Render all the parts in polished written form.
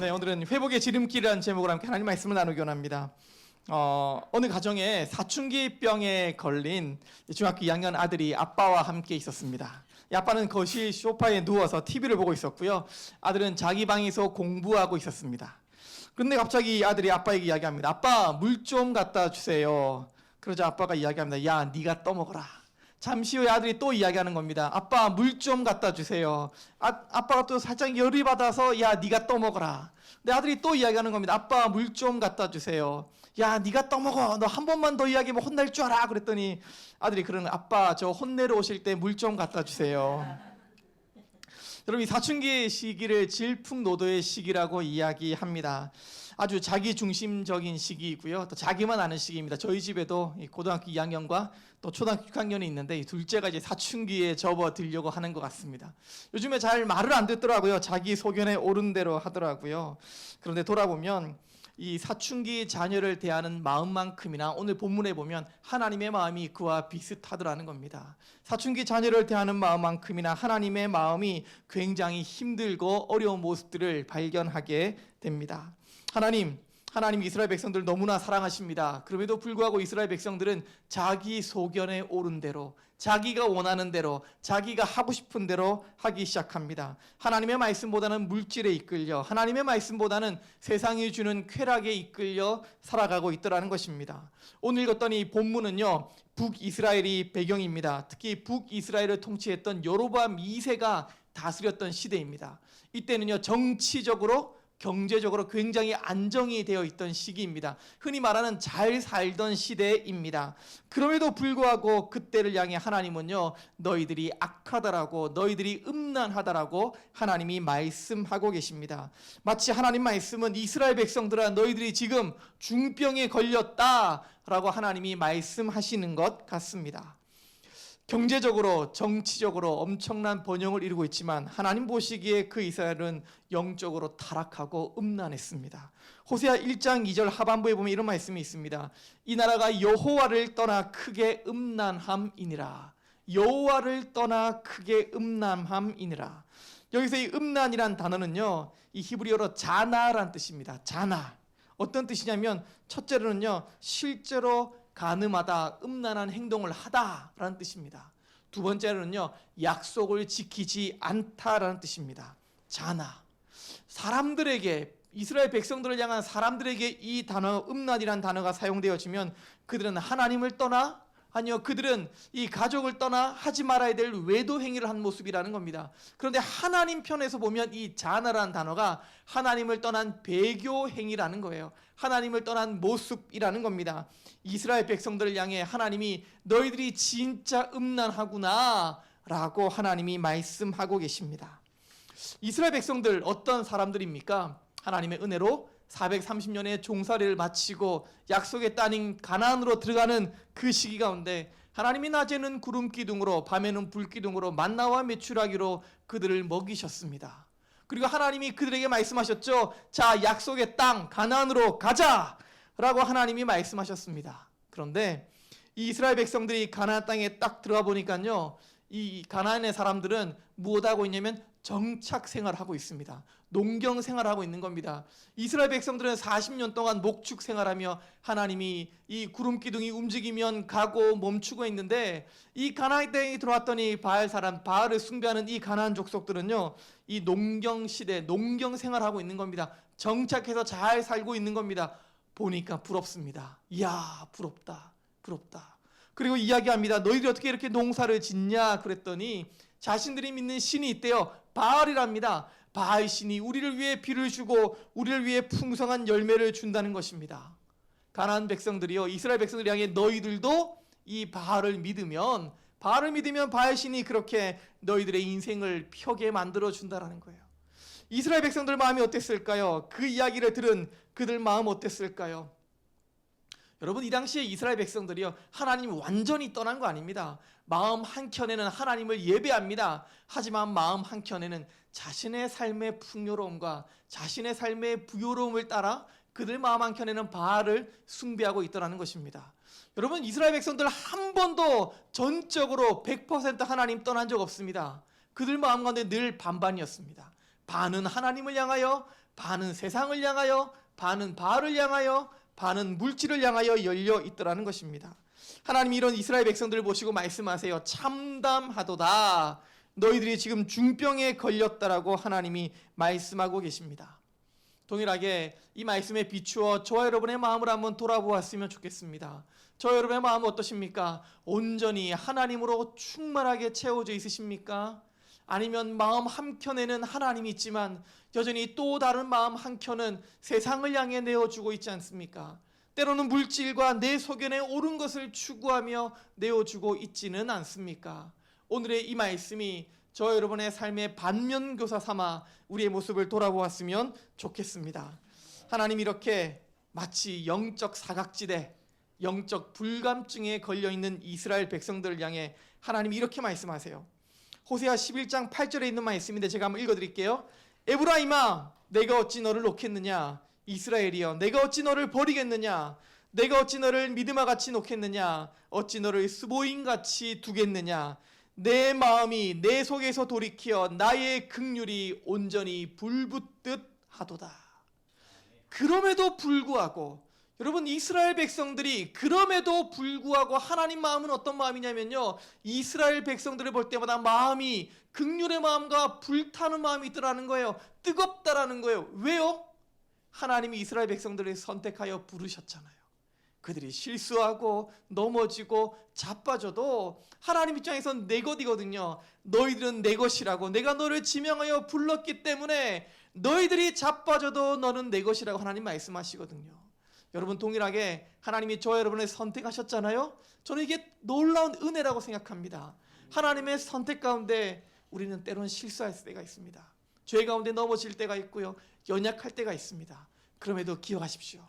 네, 오늘은 회복의 지름길이라는 제목으로 함께 하나님 말씀을 나누기 원합니다. 어느 가정에 사춘기병에 걸린 중학교 2학년 아들이 아빠와 함께 있었습니다. 이 아빠는 거실 소파에 누워서 TV를 보고 있었고요. 아들은 자기 방에서 공부하고 있었습니다. 그런데 갑자기 아들이 아빠에게 이야기합니다. 아빠, 물 좀 갖다 주세요. 그러자 아빠가 이야기합니다. 야, 네가 떠먹어라. 잠시 후에 아들이 또 이야기하는 겁니다. 아빠, 물 좀 갖다 주세요. 아빠가 또 살짝 열이 받아서 야, 네가 떠먹어라. 근데 아들이 또 이야기하는 겁니다. 아빠, 물 좀 갖다 주세요. 야, 네가 떠먹어. 너 한 번만 더 이야기하면 혼날 줄 알아. 그랬더니 아들이 그러는 아빠, 저 혼내러 오실 때 물 좀 갖다 주세요. 여러분, 이 사춘기 시기를 질풍노도의 시기라고 이야기합니다. 아주 자기중심적인 시기이고요. 또 자기만 아는 시기입니다. 저희 집에도 고등학교 2학년과 또 초등학교 6학년이 있는데 이 둘째가 이제 사춘기에 접어들려고 하는 것 같습니다. 요즘에 잘 말을 안 듣더라고요. 자기 소견에 옳은 대로 하더라고요. 그런데 돌아보면 이 사춘기 자녀를 대하는 마음만큼이나 오늘 본문에 보면 하나님의 마음이 그와 비슷하더라는 겁니다. 사춘기 자녀를 대하는 마음만큼이나 하나님의 마음이 굉장히 힘들고 어려운 모습들을 발견하게 됩니다. 하나님 이스라엘 백성들 너무나 사랑하십니다. 그럼에도 불구하고 이스라엘 백성들은 자기 소견에 옳은 대로, 자기가 원하는 대로, 자기가 하고 싶은 대로 하기 시작합니다. 하나님의 말씀보다는 물질에 이끌려, 하나님의 말씀보다는 세상이 주는 쾌락에 이끌려 살아가고 있더라는 것입니다. 오늘 읽었던 이 본문은요, 북이스라엘이 배경입니다. 특히 북이스라엘을 통치했던 여로보암 2세가 다스렸던 시대입니다. 이때는요, 정치적으로 경제적으로 굉장히 안정이 되어 있던 시기입니다. 흔히 말하는 잘 살던 시대입니다. 그럼에도 불구하고 그때를 향해 하나님은요, 너희들이 악하다라고, 너희들이 음란하다라고 하나님이 말씀하고 계십니다. 마치 하나님 말씀은 이스라엘 백성들아, 너희들이 지금 중병에 걸렸다라고 하나님이 말씀하시는 것 같습니다. 경제적으로, 정치적으로 엄청난 번영을 이루고 있지만 하나님 보시기에 그 이스라엘은 영적으로 타락하고 음란했습니다. 호세아 1장 2절 하반부에 보면 이런 말씀이 있습니다. 이 나라가 여호와를 떠나 크게 음란함이니라. 여호와를 떠나 크게 음란함이니라. 여기서 이 음란이란 단어는요, 이 히브리어로 자나라는 뜻입니다. 자나. 어떤 뜻이냐면 첫째로는요, 실제로 간음하다, 음란한 행동을 하다라는 뜻입니다. 두 번째로는요, 약속을 지키지 않다라는 뜻입니다. 자나. 사람들에게, 이스라엘 백성들을 향한 사람들에게 이 단어, 음란이라는 단어가 사용되어지면 그들은 하나님을 떠나, 아니요, 그들은 이 가족을 떠나 하지 말아야 될 외도 행위를 한 모습이라는 겁니다. 그런데 하나님 편에서 보면 이 자나라는 단어가 하나님을 떠난 배교 행위라는 거예요. 하나님을 떠난 모습이라는 겁니다. 이스라엘 백성들을 향해 하나님이 너희들이 진짜 음란하구나 라고 하나님이 말씀하고 계십니다. 이스라엘 백성들 어떤 사람들입니까? 하나님의 은혜로 430년의 종살이를 마치고 약속의 땅인 가나안으로 들어가는 그 시기 가운데 하나님이 낮에는 구름 기둥으로 밤에는 불 기둥으로 만나와 메추라기로 그들을 먹이셨습니다. 그리고 하나님이 그들에게 말씀하셨죠. 자, 약속의 땅 가나안으로 가자 라고 하나님이 말씀하셨습니다. 그런데 이 이스라엘 백성들이 가나안 땅에 딱 들어가 보니까요, 이 가나안의 사람들은 무엇하고 있냐면 정착 생활하고 있습니다. 농경 생활하고 있는 겁니다. 이스라엘 백성들은 40년 동안 목축 생활하며 하나님이 이 구름 기둥이 움직이면 가고 멈추고 있는데 이 가나안 땅에 들어왔더니 바알을 숭배하는 이 가나안 족속들은요, 이 농경 시대, 농경 생활하고 있는 겁니다. 정착해서 잘 살고 있는 겁니다. 보니까 부럽습니다. 이야, 부럽다. 그리고 이야기합니다. 너희들이 어떻게 이렇게 농사를 짓냐 그랬더니 자신들이 믿는 신이 있대요. 바알이랍니다. 바알 신이 우리를 위해 비를 주고 우리를 위해 풍성한 열매를 준다는 것입니다. 가나안 백성들이요, 이스라엘 백성들이 향해 너희들도 이 바알을 믿으면 바알 신이 그렇게 너희들의 인생을 펴게 만들어 준다라는 거예요. 이스라엘 백성들 마음이 어땠을까요? 그 이야기를 들은 그들 마음 어땠을까요? 여러분, 이 당시에 이스라엘 백성들이요, 하나님 완전히 떠난 거 아닙니다. 마음 한켠에는 하나님을 예배합니다. 하지만 마음 한켠에는 자신의 삶의 풍요로움과 자신의 삶의 부요로움을 따라 그들 마음 한켠에는 바알을 숭배하고 있더라는 것입니다. 여러분, 이스라엘 백성들 한 번도 전적으로 100% 하나님 떠난 적 없습니다. 그들 마음 가운데 늘 반반이었습니다. 반은 하나님을 향하여, 반은 세상을 향하여, 반은 바알을 향하여, 반은 물질을 향하여 열려 있더라는 것입니다. 하나님이 이런 이스라엘 백성들을 보시고 말씀하세요. 참담하도다. 너희들이 지금 중병에 걸렸다라고 하나님이 말씀하고 계십니다. 동일하게 이 말씀에 비추어 저와 여러분의 마음을 한번 돌아보았으면 좋겠습니다. 저와 여러분의 마음은 어떠십니까? 온전히 하나님으로 충만하게 채워져 있으십니까? 아니면 마음 한켠에는 하나님이 있지만 여전히 또 다른 마음 한켠은 세상을 향해 내어주고 있지 않습니까? 때로는 물질과 내 소견에 옳은 것을 추구하며 내어주고 있지는 않습니까? 오늘의 이 말씀이 저와 여러분의 삶의 반면교사 삼아 우리의 모습을 돌아보았으면 좋겠습니다. 하나님 이렇게 마치 영적 사각지대, 영적 불감증에 걸려있는 이스라엘 백성들을 향해 하나님이 이렇게 말씀하세요. 호세아 11장 8절에 있는 말씀인데 제가 한번 읽어드릴게요. 에브라임아, 내가 어찌 너를 놓겠느냐? 이스라엘이여, 내가 어찌 너를 버리겠느냐? 내가 어찌 너를 믿음과 같이 놓겠느냐? 어찌 너를 스보임같이 두겠느냐? 내 마음이 내 속에서 돌이켜 나의 긍휼이 온전히 불붙듯 하도다. 그럼에도 불구하고, 여러분, 이스라엘 백성들이 그럼에도 불구하고 하나님 마음은 어떤 마음이냐면요, 이스라엘 백성들을 볼 때마다 마음이 긍휼의 마음과 불타는 마음이 있더라는 거예요. 뜨겁다라는 거예요. 왜요? 하나님이 이스라엘 백성들을 선택하여 부르셨잖아요. 그들이 실수하고 넘어지고 자빠져도 하나님 입장에선 내 것이거든요. 너희들은 내 것이라고, 내가 너를 지명하여 불렀기 때문에 너희들이 자빠져도 너는 내 것이라고 하나님 말씀하시거든요. 여러분, 동일하게 하나님이 저와 여러분을 선택하셨잖아요. 저는 이게 놀라운 은혜라고 생각합니다. 하나님의 선택 가운데 우리는 때로는 실수할 때가 있습니다. 죄 가운데 넘어질 때가 있고요, 연약할 때가 있습니다. 그럼에도 기억하십시오.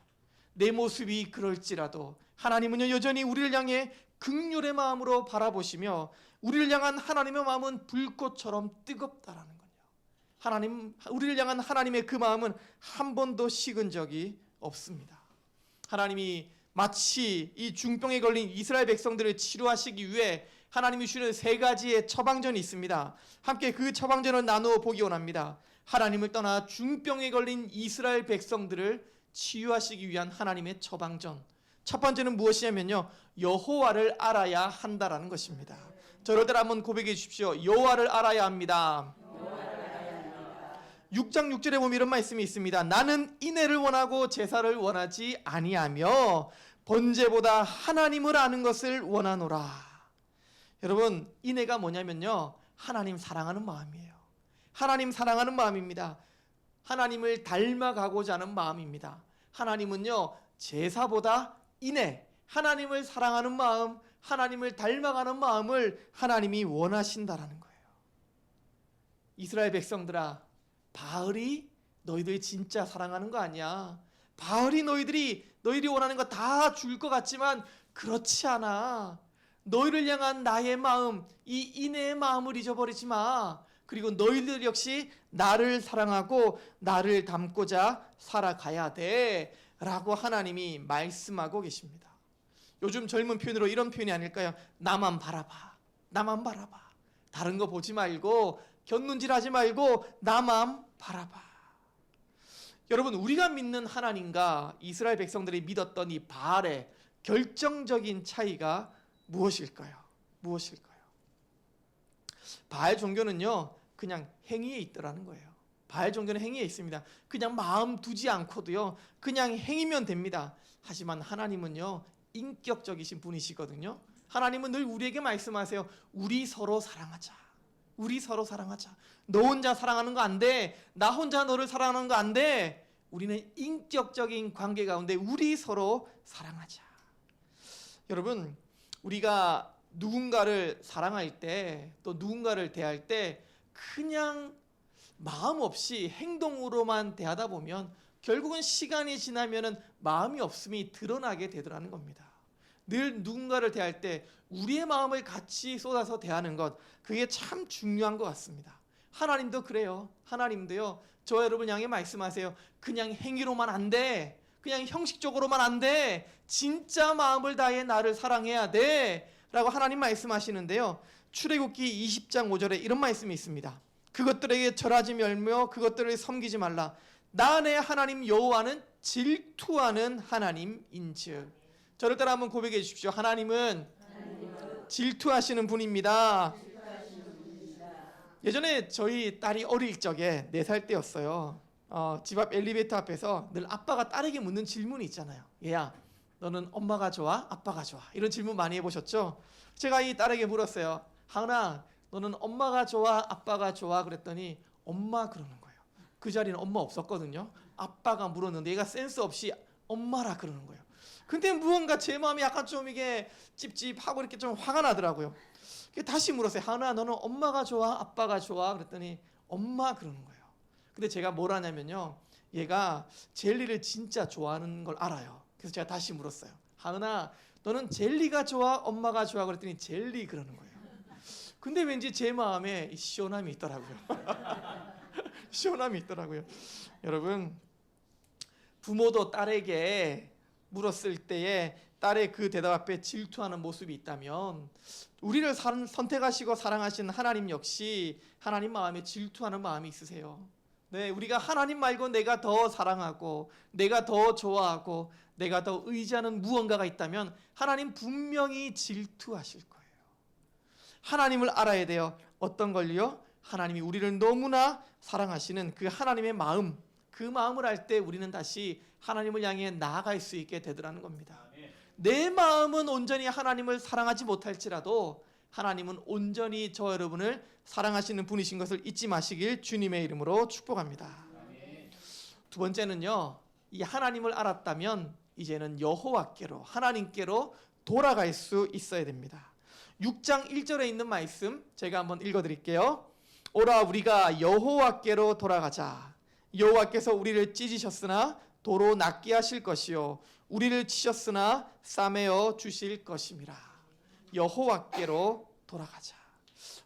내 모습이 그럴지라도 하나님은 여전히 우리를 향해 긍휼의 마음으로 바라보시며 우리를 향한 하나님의 마음은 불꽃처럼 뜨겁다라는 거예요. 하나님, 우리를 향한 하나님의 그 마음은 한 번도 식은 적이 없습니다. 하나님이 마치 이 중병에 걸린 이스라엘 백성들을 치료하시기 위해 하나님이 주시는 세 가지의 처방전이 있습니다. 함께 그 처방전을 나누어 보기 원합니다. 하나님을 떠나 중병에 걸린 이스라엘 백성들을 치유하시기 위한 하나님의 처방전. 첫 번째는 무엇이냐면요, 여호와를 알아야 한다라는 것입니다. 저를 한번 고백해 주십시오. 여호와를 알아야 합니다. 6장 6절에 보면 이런 말씀이 있습니다. 나는 인애를 원하고 제사를 원하지 아니하며 번제보다 하나님을 아는 것을 원하노라. 여러분, 인애가 뭐냐면요, 하나님 사랑하는 마음이에요. 하나님 사랑하는 마음입니다. 하나님을 닮아가고자 하는 마음입니다. 하나님은요, 제사보다 인애, 하나님을 사랑하는 마음, 하나님을 닮아가는 마음을 하나님이 원하신다라는 거예요. 이스라엘 백성들아, 바알이 너희들 진짜 사랑하는 거 아니야. 바알이 너희들이 원하는 거 다 줄 것 같지만 그렇지 않아. 너희를 향한 나의 마음, 이 인애의 마음을 잊어버리지 마. 그리고 너희들 역시 나를 사랑하고 나를 닮고자 살아가야 돼 라고 하나님이 말씀하고 계십니다. 요즘 젊은 표현으로 이런 표현이 아닐까요? 나만 바라봐, 나만 바라봐. 다른 거 보지 말고, 곁눈질하지 말고 나만 바라봐. 여러분, 우리가 믿는 하나님과 이스라엘 백성들이 믿었던 이 바알의 결정적인 차이가 무엇일까요? 무엇일까요? 바알 종교는요, 그냥 행위에 있더라는 거예요. 바알 종교는 행위에 있습니다. 그냥 마음 두지 않고도요, 그냥 행위면 됩니다. 하지만 하나님은요, 인격적이신 분이시거든요. 하나님은 늘 우리에게 말씀하세요. 우리 서로 사랑하자. 우리 서로 사랑하자. 너 혼자 사랑하는 거 안 돼. 나 혼자 너를 사랑하는 거 안 돼. 우리는 인격적인 관계 가운데 우리 서로 사랑하자. 여러분, 우리가 누군가를 사랑할 때, 또 누군가를 대할 때 그냥 마음 없이 행동으로만 대하다 보면 결국은 시간이 지나면은 마음이 없음이 드러나게 되더라는 겁니다. 늘 누군가를 대할 때 우리의 마음을 같이 쏟아서 대하는 것, 그게 참 중요한 것 같습니다. 하나님도 그래요. 하나님도요, 저 여러분 향해 말씀하세요. 그냥 행위로만 안 돼. 그냥 형식적으로만 안 돼. 진짜 마음을 다해 나를 사랑해야 돼 라고 하나님 말씀하시는데요, 출애굽기 20장 5절에 이런 말씀이 있습니다. 그것들에게 절하지 말며 그것들을 섬기지 말라. 나 안에 하나님 여호와는 질투하는 하나님인즉. 저를 따라 한번 고백해 주십시오. 하나님은 질투하시는 분입니다. 예전에 저희 딸이 어릴 적에 4살 때였어요. 집 앞 엘리베이터 앞에서 늘 아빠가 딸에게 묻는 질문이 있잖아요. 얘야, 너는 엄마가 좋아? 아빠가 좋아? 이런 질문 많이 해보셨죠? 제가 이 딸에게 물었어요. 하은아, 너는 엄마가 좋아? 아빠가 좋아? 그랬더니 엄마 그러는 거예요. 그 자리는 엄마 없었거든요. 아빠가 물었는데 얘가 센스 없이 엄마라 그러는 거예요. 근데 무언가 제 마음이 약간 좀 이게 찝찝하고 이렇게 좀 화가 나더라고요. 다시 물었어요. 하은아, 너는 엄마가 좋아? 아빠가 좋아? 그랬더니 엄마 그러는 거예요. 근데 제가 뭘 하냐면요, 얘가 젤리를 진짜 좋아하는 걸 알아요. 그래서 제가 다시 물었어요. 하은아, 너는 젤리가 좋아? 엄마가 좋아? 그랬더니 젤리 그러는 거예요. 근데 왠지 제 마음에 시원함이 있더라고요. 시원함이 있더라고요. 여러분, 부모도 딸에게 물었을 때에 딸의 그 대답 앞에 질투하는 모습이 있다면, 우리를 선택하시고 사랑하신 하나님 역시 하나님 마음에 질투하는 마음이 있으세요. 네, 우리가 하나님 말고 내가 더 사랑하고 내가 더 좋아하고 내가 더 의지하는 무언가가 있다면 하나님 분명히 질투하실 거예요. 하나님을 알아야 돼요. 어떤 걸요? 하나님이 우리를 너무나 사랑하시는 그 하나님의 마음, 그 마음을 알 때 우리는 다시 하나님을 향해 나아갈 수 있게 되더라는 겁니다. 내 마음은 온전히 하나님을 사랑하지 못할지라도 하나님은 온전히 저 여러분을 사랑하시는 분이신 것을 잊지 마시길 주님의 이름으로 축복합니다. 두 번째는요, 이 하나님을 알았다면 이제는 여호와께로, 하나님께로 돌아갈 수 있어야 됩니다. 6장 1절에 있는 말씀 제가 한번 읽어드릴게요. 오라 우리가 여호와께로 돌아가자. 여호와께서 우리를 찢으셨으나 도로 낫게 하실 것이요 우리를 치셨으나 싸매어 주실 것임이라. 여호와께로 돌아가자.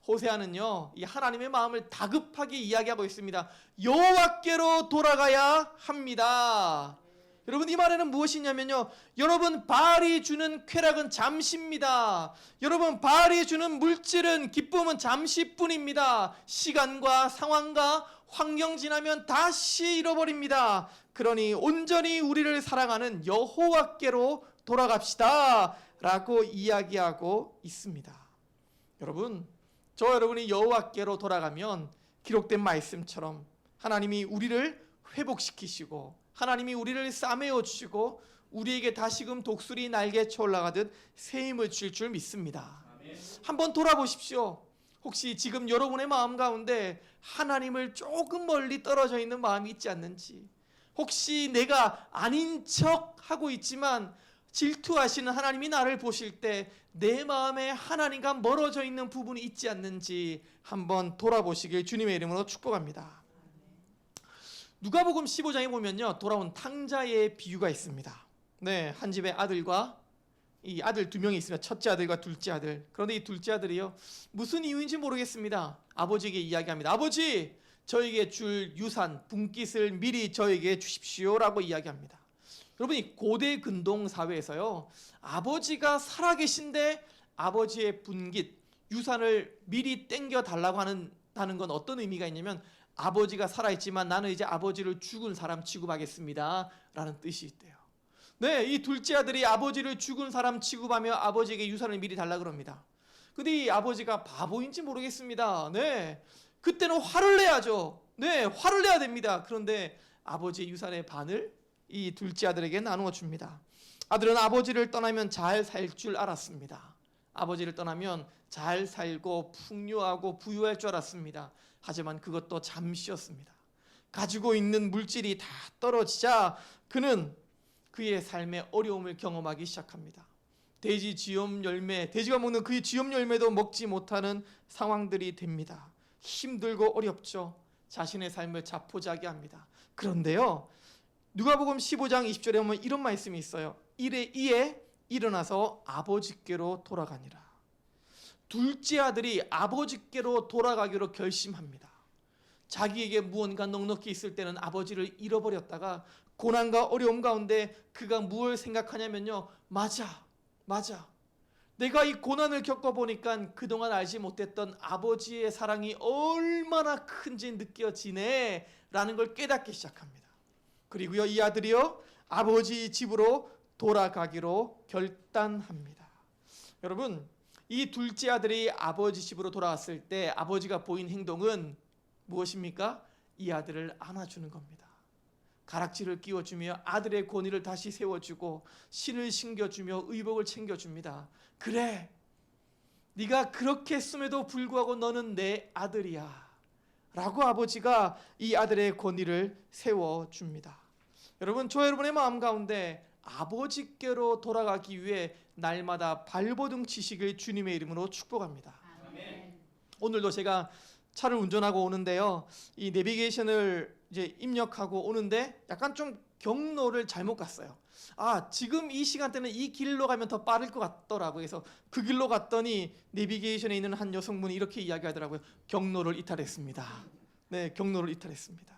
호세아는요, 이 하나님의 마음을 다급하게 이야기하고 있습니다. 여호와께로 돌아가야 합니다. 여러분, 이 말에는 무엇이냐면요, 여러분, 바알이 주는 쾌락은 잠시입니다. 여러분, 바알이 주는 물질은, 기쁨은 잠시뿐입니다. 시간과 상황과 환경 지나면 다시 잃어버립니다. 그러니 온전히 우리를 사랑하는 여호와께로 돌아갑시다 라고 이야기하고 있습니다. 여러분, 저 여러분이 여호와께로 돌아가면 기록된 말씀처럼 하나님이 우리를 회복시키시고 하나님이 우리를 싸매어 주시고 우리에게 다시금 독수리 날개쳐 올라가듯 새 힘을 주실 줄 믿습니다. 한번 돌아보십시오. 혹시 지금 여러분의 마음 가운데 하나님을 조금 멀리 떨어져 있는 마음이 있지 않는지, 혹시 내가 아닌 척 하고 있지만 질투하시는 하나님이 나를 보실 때 내 마음에 하나님과 멀어져 있는 부분이 있지 않는지 한번 돌아보시길 주님의 이름으로 축복합니다. 누가복음 15장에 보면요, 돌아온 탕자의 비유가 있습니다. 네, 한 집에 아들과 이 아들 2명이 있습니다. 첫째 아들과 둘째 아들. 그런데 이 둘째 아들이요, 무슨 이유인지 모르겠습니다. 아버지에게 이야기합니다. 아버지, 저에게 줄 유산, 분깃을 미리 저에게 주십시오라고 이야기합니다. 여러분, 이 고대 근동 사회에서요, 아버지가 살아계신데 아버지의 분깃, 유산을 미리 땡겨 달라고 하는 건 어떤 의미가 있냐면, 아버지가 살아있지만 나는 이제 아버지를 죽은 사람 취급하겠습니다 라는 뜻이 있대요. 네, 이 둘째 아들이 아버지를 죽은 사람 취급하며 아버지에게 유산을 미리 달라 그럽니다. 근데 이 아버지가 바보인지 모르겠습니다. 네, 그때는 화를 내야죠. 네, 화를 내야 됩니다. 그런데 아버지의 유산의 반을 이 둘째 아들에게 나누어 줍니다. 아들은 아버지를 떠나면 잘 살 줄 알았습니다. 아버지를 떠나면 잘 살고 풍요하고 부유할 줄 알았습니다. 하지만 그것도 잠시였습니다. 가지고 있는 물질이 다 떨어지자 그는 그의 삶의 어려움을 경험하기 시작합니다. 돼지 쥐염 열매, 돼지가 먹는 그 쥐염 열매도 먹지 못하는 상황들이 됩니다. 힘들고 어렵죠. 자신의 삶을 자포자기합니다. 그런데요, 누가복음 15장 20절에 보면 이런 말씀이 있어요. 이에 일어나서 아버지께로 돌아가니라. 둘째 아들이 아버지께로 돌아가기로 결심합니다. 자기에게 무언가 넉넉히 있을 때는 아버지를 잃어버렸다가 고난과 어려움 가운데 그가 무엇을 생각하냐면요, 맞아. 내가 이 고난을 겪어보니까 그동안 알지 못했던 아버지의 사랑이 얼마나 큰지 느껴지네 라는 걸 깨닫기 시작합니다. 그리고요 이 아들이요 아버지 집으로 돌아가기로 결단합니다. 여러분, 이 둘째 아들이 아버지 집으로 돌아왔을 때 아버지가 보인 행동은 무엇입니까? 이 아들을 안아주는 겁니다. 가락지를 끼워주며 아들의 권위를 다시 세워주고 신을 신겨주며 의복을 챙겨줍니다. 그래, 네가 그렇게 했음에도 불구하고 너는 내 아들이야 라고 아버지가 이 아들의 권위를 세워줍니다. 여러분, 저 여러분의 마음 가운데 아버지께로 돌아가기 위해 날마다 발버둥 치시길 주님의 이름으로 축복합니다. 아멘. 오늘도 제가 차를 운전하고 오는데요, 이 내비게이션을 이제 입력하고 오는데 약간 좀 경로를 잘못 갔어요. 지금 이 시간대는 이 길로 가면 더 빠를 것 같더라고요. 그래서 그 길로 갔더니 내비게이션에 있는 한 여성분이 이렇게 이야기하더라고요. 경로를 이탈했습니다. 네, 경로를 이탈했습니다.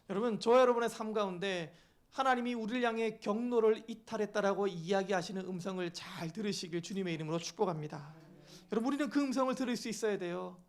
여러분, 저 여러분의 삶 가운데 하나님이 우리를 향해 경로를 이탈했다라고 이야기하시는 음성을 잘 들으시길 주님의 이름으로 축복합니다. 여러분, 우리는 그 음성을 들을 수 있어야 돼요.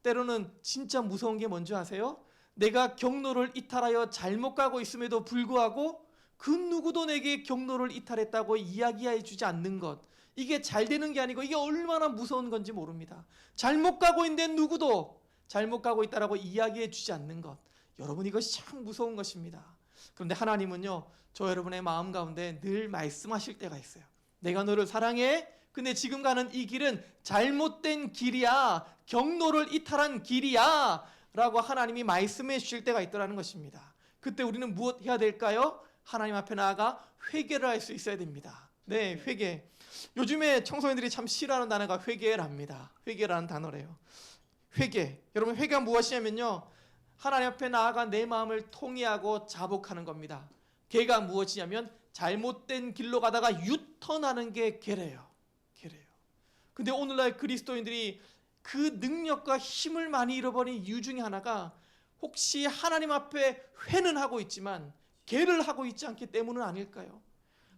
때로는 진짜 무서운 게 뭔지 아세요? 내가 경로를 이탈하여 잘못 가고 있음에도 불구하고 그 누구도 내게 경로를 이탈했다고 이야기해 주지 않는 것, 이게 잘 되는 게 아니고 이게 얼마나 무서운 건지 모릅니다. 잘못 가고 있는데 누구도 잘못 가고 있다라고 이야기해 주지 않는 것, 여러분, 이것이 참 무서운 것입니다. 그런데 하나님은요, 저 여러분의 마음 가운데 늘 말씀하실 때가 있어요. 내가 너를 사랑해. 근데 지금 가는 이 길은 잘못된 길이야. 경로를 이탈한 길이야. 라고 하나님이 말씀해 주실 때가 있더라는 것입니다. 그때 우리는 무엇 해야 될까요? 하나님 앞에 나아가 회개를 할 수 있어야 됩니다. 네, 회개. 요즘에 청소년들이 참 싫어하는 단어가 회개랍니다. 회개라는 단어래요. 회개. 여러분, 회개가 무엇이냐면요, 하나님 앞에 나아가 내 마음을 통회하고 자복하는 겁니다. 개가 무엇이냐면 잘못된 길로 가다가 유턴하는 게 개래요. 개래요. 근데 오늘날 그리스도인들이 그 능력과 힘을 많이 잃어버린 이유 중에 하나가 혹시 하나님 앞에 회는 하고 있지만 개를 하고 있지 않기 때문은 아닐까요?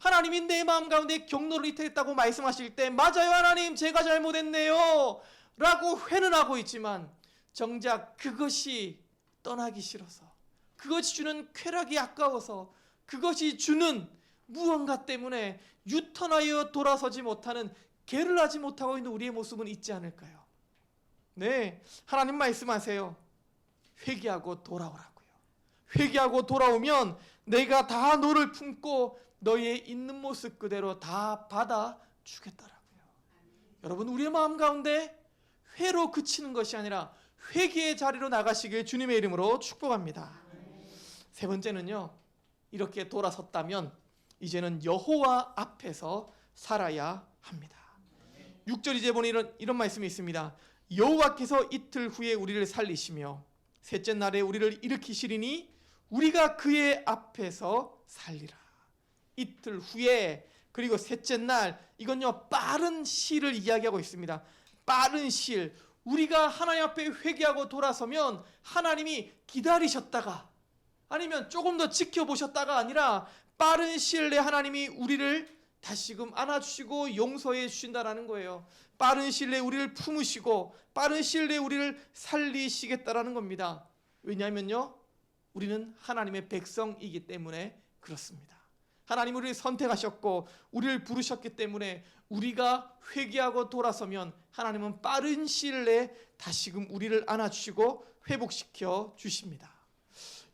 하나님이 내 마음 가운데 경로를 이탈했다고 말씀하실 때 맞아요 하나님 제가 잘못했네요 라고 회는 하고 있지만 정작 그것이 떠나기 싫어서, 그것이 주는 쾌락이 아까워서, 그것이 주는 무언가 때문에 유턴하여 돌아서지 못하는, 개를 하지 못하고 있는 우리의 모습은 있지 않을까요? 네, 하나님 말씀하세요. 회개하고 돌아오라고요. 회개하고 돌아오면 내가 다 너를 품고 너의 있는 모습 그대로 다 받아주겠다라고요. 여러분, 우리의 마음 가운데 회로 그치는 것이 아니라 회개의 자리로 나가시길 주님의 이름으로 축복합니다. 세 번째는요, 이렇게 돌아섰다면 이제는 여호와 앞에서 살아야 합니다. 6절 이제 보니 이런 말씀이 있습니다. 여호와께서 이틀 후에 우리를 살리시며 셋째 날에 우리를 일으키시리니 우리가 그의 앞에서 살리라. 이틀 후에, 그리고 셋째 날, 이건요 빠른 시를 이야기하고 있습니다. 빠른 시일, 우리가 하나님 앞에 회개하고 돌아서면 하나님이 기다리셨다가 아니면 조금 더 지켜보셨다가 아니라 빠른 시일 내에 하나님이 우리를 다시금 안아주시고 용서해 주신다라는 거예요. 빠른 시일 내에 우리를 품으시고 빠른 시일 내에 우리를 살리시겠다라는 겁니다. 왜냐하면요, 우리는 하나님의 백성이기 때문에 그렇습니다. 하나님 우리를 선택하셨고 우리를 부르셨기 때문에 우리가 회개하고 돌아서면 하나님은 빠른 시일 내에 다시금 우리를 안아주시고 회복시켜 주십니다.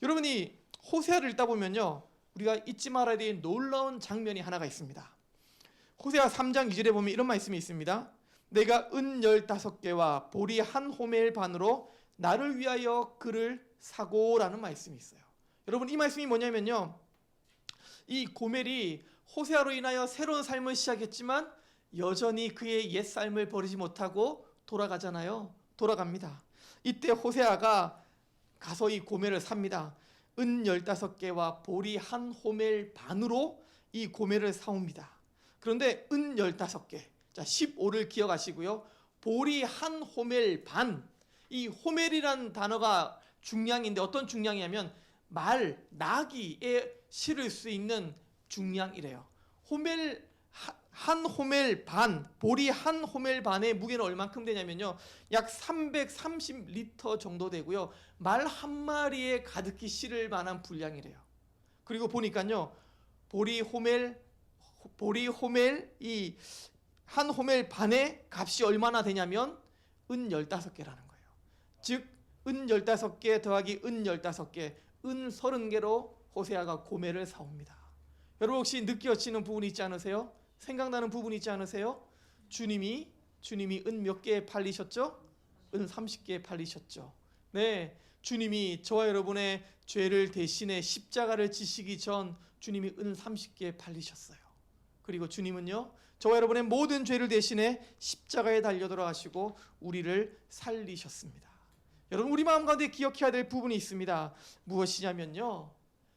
여러분이 호세아를 읽다 보면요, 우리가 잊지 말아야 될 놀라운 장면이 하나가 있습니다. 호세아 3장 2절에 보면 이런 말씀이 있습니다. 내가 은 15개와 보리 한 호멜 반으로 나를 위하여 그를 사고라는 말씀이 있어요. 여러분, 이 말씀이 뭐냐면요, 이 고멜이 호세아로 인하여 새로운 삶을 시작했지만 여전히 그의 옛 삶을 버리지 못하고 돌아가잖아요. 돌아갑니다. 이때 호세아가 가서 이 고멜을 삽니다. 은 15개와 보리 한 호멜 반으로 이 고멜을 사옵니다. 그런데 은 15개, 자 15를 기억하시고요. 보리 한 호멜 반, 이 호멜이라는 단어가 중량인데 어떤 중량이냐면 말, 나귀에 실을 수 있는 중량이래요. 호멜 한 호멜 반, 보리 한 호멜 반의 무게는 얼만큼 되냐면요, 약 330리터 정도 되고요. 말 한 마리에 가득히 실을 만한 분량이래요. 그리고 보니까요, 보리 호멜 이 한 호멜 반의 값이 얼마나 되냐면 은 15개라는 거예요. 즉 은 15개 더하기 은 15개, 은 30개로 호세아가 고멜을 사옵니다. 여러분 혹시 느껴지는 부분이 있지 않으세요? 생각나는 부분이 있지 않으세요? 주님이 은 몇 개에 팔리셨죠? 은 30개에 팔리셨죠. 네, 주님이 저와 여러분의 죄를 대신해 십자가를 지시기 전 주님이 은 30개에 팔리셨어요. 그리고 주님은요, 저와 여러분의 모든 죄를 대신해 십자가에 달려 돌아가시고 우리를 살리셨습니다. 여러분, 우리 마음 가운데 기억해야 될 부분이 있습니다. 무엇이냐면요,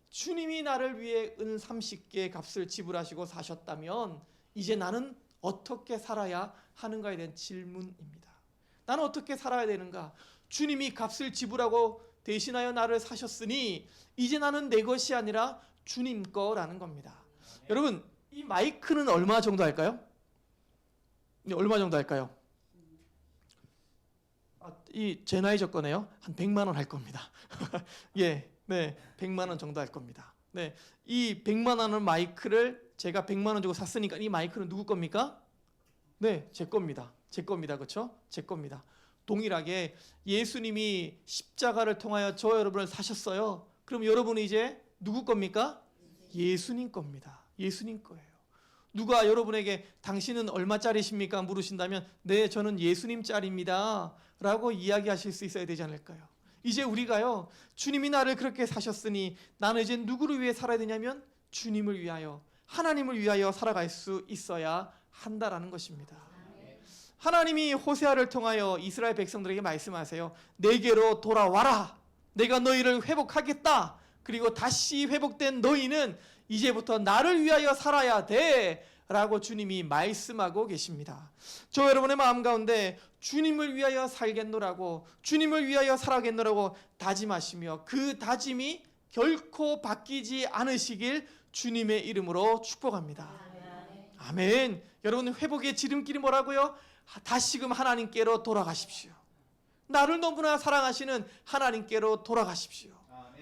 주님이 나를 위해 은 30개의 값을 지불하시고 사셨다면 이제 나는 어떻게 살아야 하는가에 대한 질문입니다. 나는 어떻게 살아야 되는가? 주님이 값을 지불하고 대신하여 나를 사셨으니 이제 나는 내 것이 아니라 주님 거라는 겁니다. 여러분, 이 마이크는 얼마 정도 할까요? 네, 얼마 정도 할까요? 이 제 나이 적거네요. 한 100만 원 할 겁니다. 예, 네, 100만 원 정도 할 겁니다. 네, 이 100만 원의 마이크를 제가 100만 원 주고 샀으니까 이 마이크는 누구 겁니까? 네, 제 겁니다. 제 겁니다. 그렇죠? 제 겁니다. 동일하게 예수님이 십자가를 통하여 저 여러분을 사셨어요. 그럼 여러분은 이제 누구 겁니까? 예수님 겁니다. 예수님 거예요. 누가 여러분에게 당신은 얼마짜리십니까? 물으신다면 네, 저는 예수님 짤입니다 라고 이야기하실 수 있어야 되지 않을까요? 이제 우리가요, 주님이 나를 그렇게 사셨으니 나는 이제 누구를 위해 살아야 되냐면 주님을 위하여, 하나님을 위하여 살아갈 수 있어야 한다라는 것입니다. 하나님이 호세아를 통하여 이스라엘 백성들에게 말씀하세요. 내게로 돌아와라. 내가 너희를 회복하겠다. 그리고 다시 회복된 너희는 이제부터 나를 위하여 살아야 돼 라고 주님이 말씀하고 계십니다. 저 여러분의 마음 가운데 주님을 위하여 살겠노라고, 주님을 위하여 살아겠노라고 다짐하시며 그 다짐이 결코 바뀌지 않으시길 주님의 이름으로 축복합니다. 아멘. 여러분, 회복의 지름길이 뭐라고요? 다시금 하나님께로 돌아가십시오. 나를 너무나 사랑하시는 하나님께로 돌아가십시오.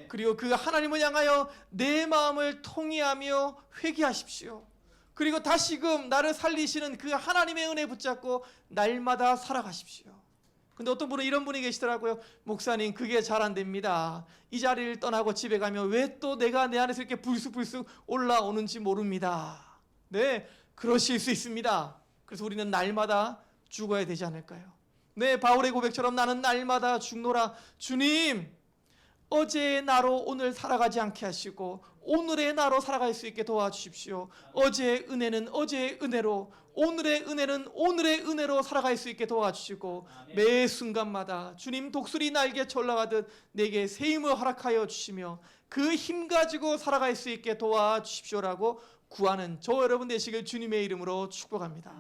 그리고 그 하나님을 향하여 내 마음을 통회하며 회개하십시오. 그리고 다시금 나를 살리시는 그 하나님의 은혜 붙잡고 날마다 살아가십시오. 근데 어떤 분은 이런 분이 계시더라고요. 목사님, 그게 잘 안 됩니다. 이 자리를 떠나고 집에 가면 왜 또 내가 내 안에서 이렇게 불쑥불쑥 올라오는지 모릅니다. 네, 그러실 수 있습니다. 그래서 우리는 날마다 죽어야 되지 않을까요? 네, 바울의 고백처럼 나는 날마다 죽노라. 주님, 어제의 나로 오늘 살아가지 않게 하시고 오늘의 나로 살아갈 수 있게 도와주십시오. 어제의 은혜는 어제의 은혜로, 오늘의 은혜는 오늘의 은혜로 살아갈 수 있게 도와주시고 매 순간마다 주님 독수리 날개쳐 올라가듯 내게 새 힘을 허락하여 주시며 그 힘 가지고 살아갈 수 있게 도와주십시오라고 구하는 저 여러분 되시길 주님의 이름으로 축복합니다.